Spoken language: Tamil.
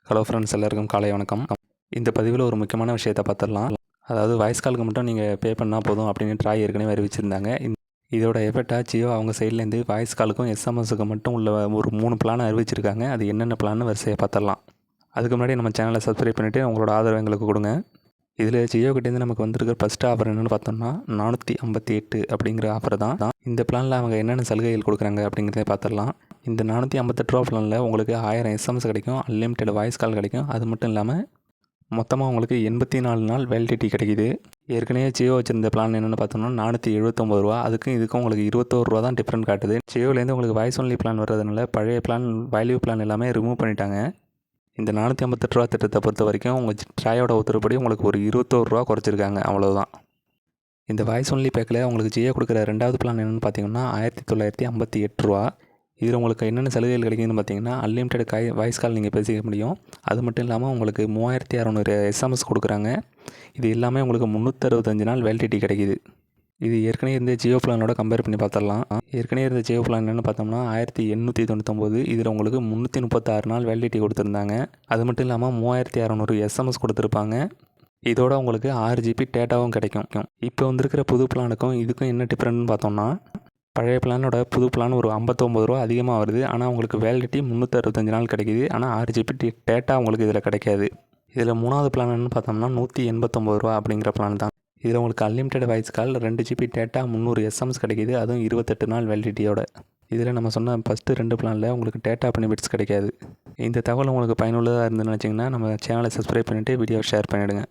ஹலோ ஃப்ரெண்ட்ஸ், எல்லாருக்கும் காலை வணக்கம். இந்த பதிவில் ஒரு முக்கியமான விஷயத்தை பார்த்துடலாம். அதாவது வாய்ஸ் காலுக்கு மட்டும் நீங்கள் பே பண்ணால் போதும் அப்படின்னு ட்ராய் ஏற்கனவே அறிவிச்சிருந்தாங்க. இதோட எஃபெக்டாக ஜியோ அவங்க சைட்லேருந்து வாய்ஸ் காலுக்கும் எஸ்எம்எஸுக்கு மட்டும் உள்ள ஒரு 3 பிளான் அறிவிச்சிருக்காங்க. அது என்னென்ன பிளான்னு வரிசையை பார்த்துடலாம். அதுக்கு முன்னாடி நம்ம சேனலை சப்ஸ்கிரைப் பண்ணிவிட்டு உங்களோட ஆதரவு எங்களுக்கு கொடுங்க. இதில் ஜியோ கிட்டேருந்து நமக்கு வந்திருக்கிற ஃபஸ்ட்டு ஆஃபர் என்னென்னு பார்த்தோம்னா 458 அப்படிங்கிற ஆஃபர் தான். இந்த பிளானில் அவங்க என்னென்ன சலுகைகள் கொடுக்குறாங்க அப்படிங்கிறத பார்த்துடலாம். இந்த 458 ரூபா பிளானில் உங்களுக்கு 1000 எஸ்எம்எஸ் கிடைக்கும், அன்லிமிட்டெட் வாய்ஸ் கால் கிடைக்கும். அது மட்டும் இல்லாமல் மொத்தமாக உங்களுக்கு 84 நாள் வேலிடிட்டி கிடைக்கிது. ஏற்கனவே ஜியோ வச்சிருந்த பிளான் என்னென்னு பார்த்தோம்னா 479 ரூபா. இதுக்கும் உங்களுக்கு 21 ரூபா தான் டிஃப்ரெண்ட் காட்டுது. ஜியோலேருந்து உங்களுக்கு வாய்ஸ் ஒன்லி பிளான் வர்றதுனால பழைய பிளான் வேல்யூ பிளான் எல்லாமே ரிமூவ் பண்ணிட்டாங்க. இந்த 458 ரூபா திட்டத்தை பொறுத்த வரைக்கும் உங்கள் ட்ராயோட உத்தரப்படி உங்களுக்கு ஒரு 21 ரூபா குறைச்சிருக்காங்க, அவ்வளோதான். இந்த வாய்ஸ் ஒன்லி பேக்கில் உங்களுக்கு ஜியோ கொடுக்குற ரெண்டாவது பிளான் என்னென்னு பார்த்தீங்கன்னா 1958 ரூபா. இதில் உங்களுக்கு என்னென்ன சலுகைகள் கிடைக்குதுன்னு பார்த்தீங்கன்னா அன்லிமிட்டெட் வாய்ஸ் கால் நீங்கள் பேசிக்க முடியும். அது மட்டும் இல்லாமல் உங்களுக்கு 3600 எஸ்எம்எஸ் கொடுக்குறாங்க. இது எல்லாமே உங்களுக்கு 365 நாள் வேலிடிட்டி கிடைக்கிது. இது ஏற்கனவே இருந்த ஜியோ பிளானோட கம்பேர் பண்ணி பார்த்துடலாம். ஏற்கனவே இருந்த ஜியோ பிளான் என்னென்னு பார்த்தோம்னா 1899. இதில் உங்களுக்கு 336 நாள் வேலிடிட்டி கொடுத்துருந்தாங்க. அது மட்டும் இல்லாமல் 3600 எஸ்எம்எஸ் கொடுத்துருப்பாங்க. இதோட உங்களுக்கு 6 ஜிபி டேட்டாவும் கிடைக்கும். இப்போ வந்திருக்கிற புது பிளானுக்கும் இதுக்கும் என்ன டிஃப்ரெண்ட்னு பார்த்தோம்னா பழைய பிளானோட புது பிளான் ஒரு 59 ரூபா அதிகமாக வருது. ஆனால் உங்களுக்கு வேலிடிட்டி 365 நாள் கிடைக்கிது. ஆனால் 6 ஜிபி டேட்டா உங்களுக்கு இதில் கிடைக்காது. இதில் மூணாவது பிளான் என்னென்னு பார்த்தோம்னா 189 ரூபா அப்படிங்கிற பிளான் தான். இதில் உங்களுக்கு unlimited voice call, 2 GB data, 300 SMS கிடைக்கிது. அதுவும் 28 நாள் வேலிடிட்டியோட. இதில் நம்ம சொன்ன ஃபஸ்ட்டு 2 பிளானில் உங்களுக்கு டேட்டா பெனிஃபிட்ஸ் கிடைக்காது. இந்த தகவல் உங்களுக்கு பயனுள்ளதாக இருந்துன்னு நினச்சிங்கன்னா நம்ம சேனலை சப்ஸ்கிரைப் பண்ணிவிட்டு வீடியோவை ஷேர் பண்ணிவிடுங்க.